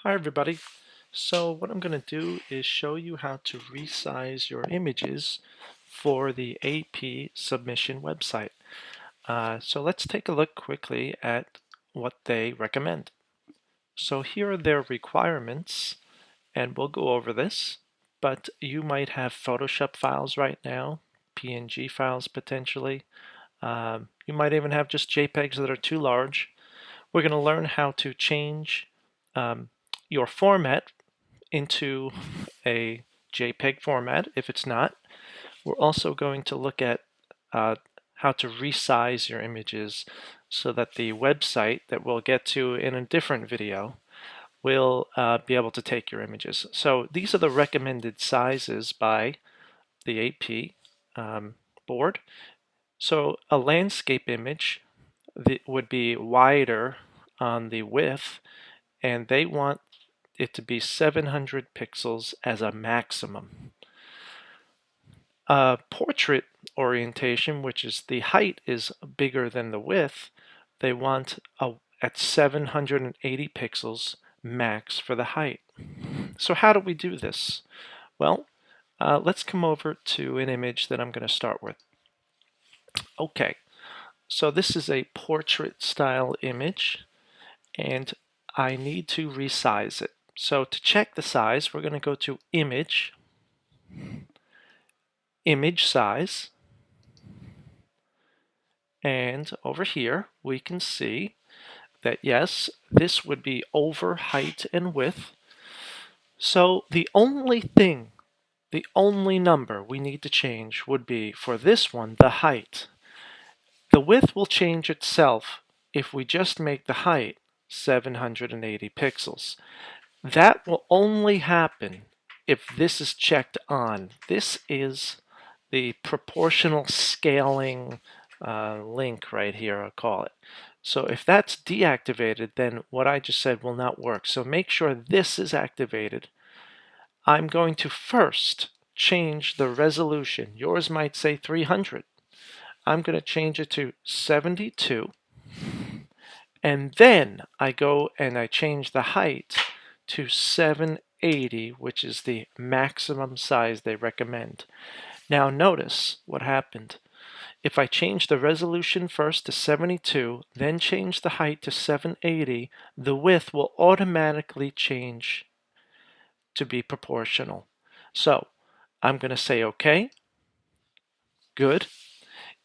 Hi everybody. So what I'm going to do is show you how to resize your images for the AP submission website. So let's take a look quickly at what they recommend. So here are their requirements, and we'll go over this, but you might have Photoshop files right now, PNG files potentially. You might even have just JPEGs that are too large. We're going to learn how to change um, your format into a JPEG format if it's not. We're also going to look at how to resize your images so that the website that we'll get to in a different video will be able to take your images. So these are the recommended sizes by the AP board. So a landscape image would be wider on the width, and they want it to be 700 pixels as a maximum. Portrait orientation, which is the height is bigger than the width, they want at 780 pixels max for the height. So how do we do this? Well, let's come over to an image that I'm going to start with. Okay, so this is a portrait style image, and I need to resize it. So to check the size, we're going to go to Image, Image Size, and over here we can see that yes, this would be over height and width. So the only number we need to change would be for this one, the height. The width will change itself if we just make the height 780 pixels. That will only happen if this is checked on. This is the proportional scaling link right here, I'll call it. So if that's deactivated, then what I just said will not work. So make sure this is activated. I'm going to first change the resolution. Yours might say 300. I'm going to change it to 72. And then I go and I change the height to 780, which is the maximum size they recommend. Now notice what happened. If I change the resolution first to 72, then change the height to 780, the width will automatically change to be proportional. So I'm going to say OK. Good.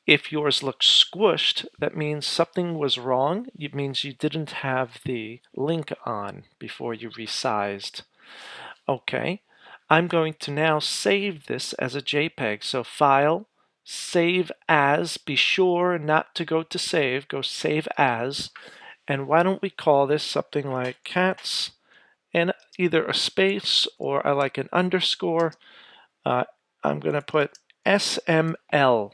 If yours looks squished, that means something was wrong. It means you didn't have the link on before you resized. Okay. I'm going to now save this as a JPEG. So File, Save As. Be sure not to go to Save. Go Save As. And why don't we call this something like cats and either a space or I like an underscore. I'm going to put SML.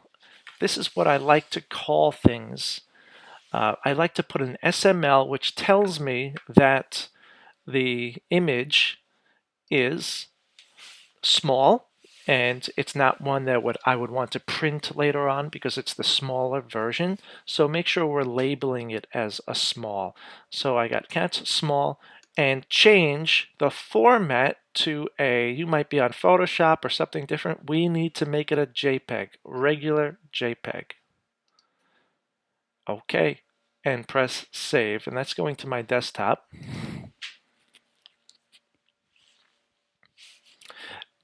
This is what I like to call things. I like to put an SML, which tells me that the image is small, and it's not one that I would want to print later on because it's the smaller version. So make sure we're labeling it as a small. So I got cats small, and change the format to you might be on Photoshop or something different. We need to make it a JPEG, regular JPEG. Okay, and press save, and that's going to my desktop.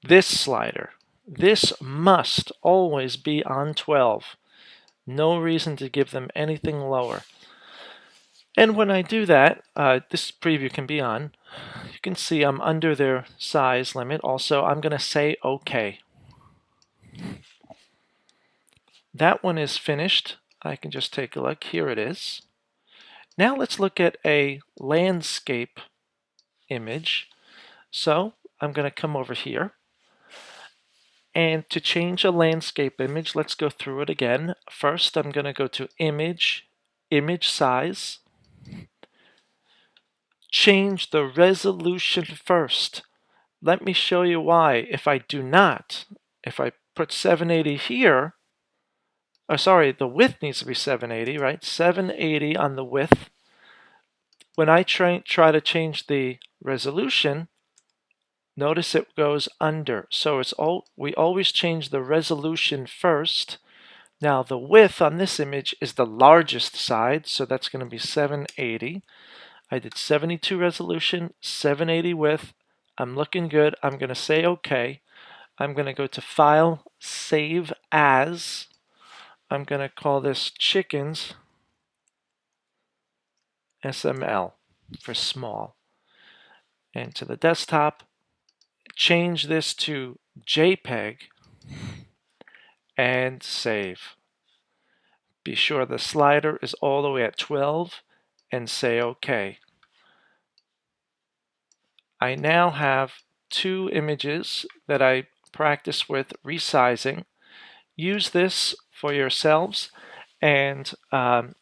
This slider, this must always be on 12. No reason to give them anything lower. And when I do that, this preview can be on. You can see I'm under their size limit. Also, I'm going to say OK. That one is finished. I can just take a look. Here it is. Now let's look at a landscape image. So I'm going to come over here. And to change a landscape image, let's go through it again. First, I'm going to go to Image, Image Size. Change the resolution first. Let me show you why. If I do not, if I put 780 here, the width needs to be 780, right? 780 on the width. When I try to change the resolution, notice it goes under. So we always change the resolution first. Now the width on this image is the largest side, so that's going to be 780. I did 72 resolution, 780 width. I'm looking good. I'm going to say OK. I'm going to go to File, Save As. I'm going to call this Chickens SML for small. And to the desktop, change this to JPEG and save. Be sure the slider is all the way at 12 and say OK. I now have two images that I practice with resizing. Use this for yourselves, and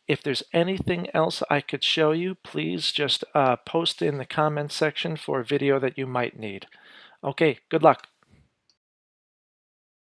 if there's anything else I could show you, please just post in the comment section for a video that you might need. Okay, good luck.